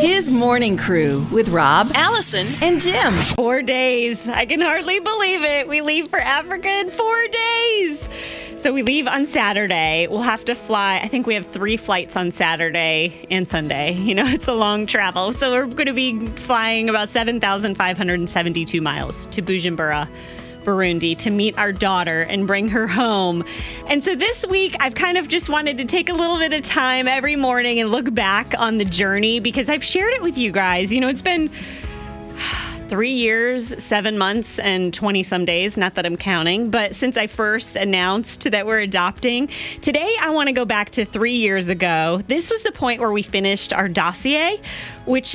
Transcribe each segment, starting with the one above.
His morning crew with Rob, Allison, and Jim. 4 days. I can hardly believe it. We leave for Africa in 4 days. So we leave on Saturday. We'll have to fly. I think we have 3 flights on Saturday and Sunday. You know, it's a long travel. So we're going to be flying about 7,572 miles to Bujumbura, Burundi, to meet our daughter and bring her home. And so this week, I've kind of just wanted to take a little bit of time every morning and look back on the journey, because I've shared it with you guys. You know, it's been 3 years, 7 months, and 20 some days, not that I'm counting, but since I first announced that we're adopting. Today, I want to go back to 3 years ago. This was the point where we finished our dossier, which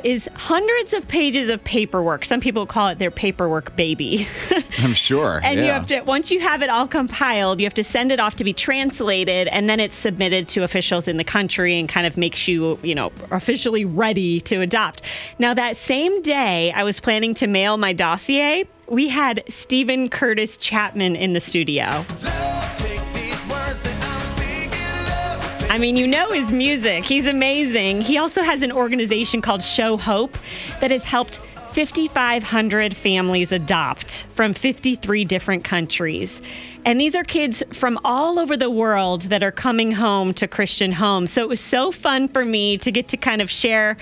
is hundreds of pages of paperwork. Some people call it their paperwork baby. I'm sure. And yeah. you have to, once you have it all compiled, you have to send it off to be translated, and then it's submitted to officials in the country and kind of makes you, officially ready to adopt. Now, that same day I was planning to mail my dossier, we had Stephen Curtis Chapman in the studio. I mean, you know his music. He's amazing. He also has an organization called Show Hope that has helped 5,500 families adopt from 53 different countries. And these are kids from all over the world that are coming home to Christian homes. So it was so fun for me to get to kind of share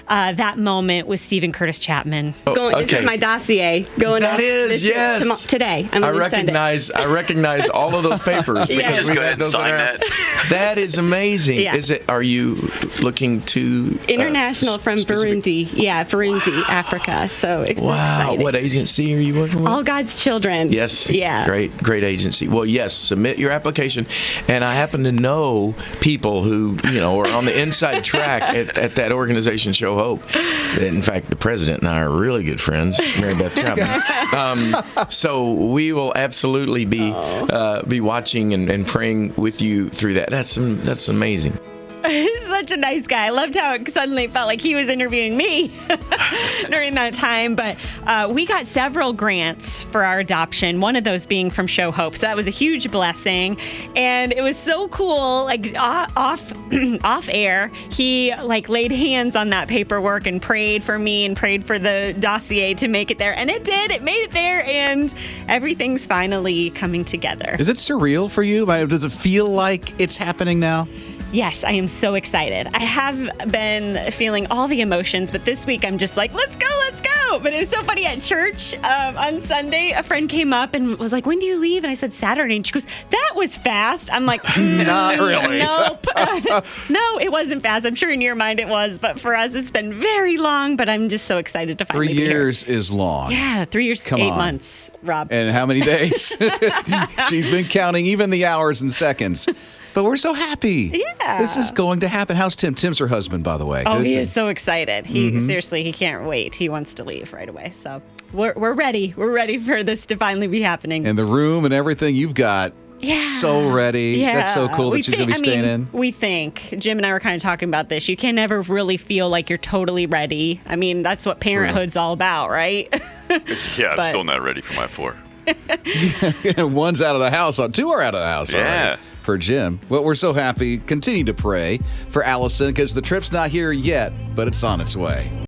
that moment with Stephen Curtis Chapman. This is my dossier going That up is, yes. today. I recognize all of the papers because Yes. we've had those around. That is amazing. Yeah. Are you looking to International from specific- Burundi. Yeah, Burundi, Africa. So it's Wow. exciting. What agency are you working with? All God's Children. Yes. Yeah. Great agency. Well, yes, submit your application. And I happen to know people who, are on the inside track at that organization, Show Hope. In fact, the president and I are really good friends, Mary Beth Chapman. So we will absolutely be watching and praying with you through that. That's amazing. He's such a nice guy. I loved how it suddenly felt like he was interviewing me during that time. But we got several grants for our adoption, one of those being from Show Hope. So that was a huge blessing. And it was so cool, like off air, he laid hands on that paperwork and prayed for me and prayed for the dossier to make it there. And it did. It made it there. And everything's finally coming together. Is it surreal for you? Does it feel like it's happening now? Yes, I am so excited. I have been feeling all the emotions, but this week I'm just like, let's go. But it was so funny at church on Sunday. A friend came up and was like, when do you leave? And I said, Saturday. And she goes, that was fast. I'm like, Not really. Nope. No, it wasn't fast. I'm sure in your mind it was, but for us, it's been very long, but I'm just so excited to finally 3 be here. years is long. Yeah, 3 years, Come 8 on. months, Rob. And how many days? She's been counting even the hours and seconds. But we're so happy. Yeah. This is going to happen. How's Tim? Tim's her husband, by the way. Oh, he is so excited. Seriously, he can't wait. He wants to leave right away. So we're ready. We're ready for this to finally be happening. And the room and everything you've got. Yeah. So ready. Yeah. That's so cool that she's going to be staying in. We think. Jim and I were kind of talking about this. You can never really feel like you're totally ready. I mean, that's what parenthood's all about, right? Yeah, I'm still not ready for my 4. One's out of the house. 2 are out of the house. Yeah. Already for Jim. Well, we're so happy. Continue to pray for Allison because the trip's not here yet, but it's on its way.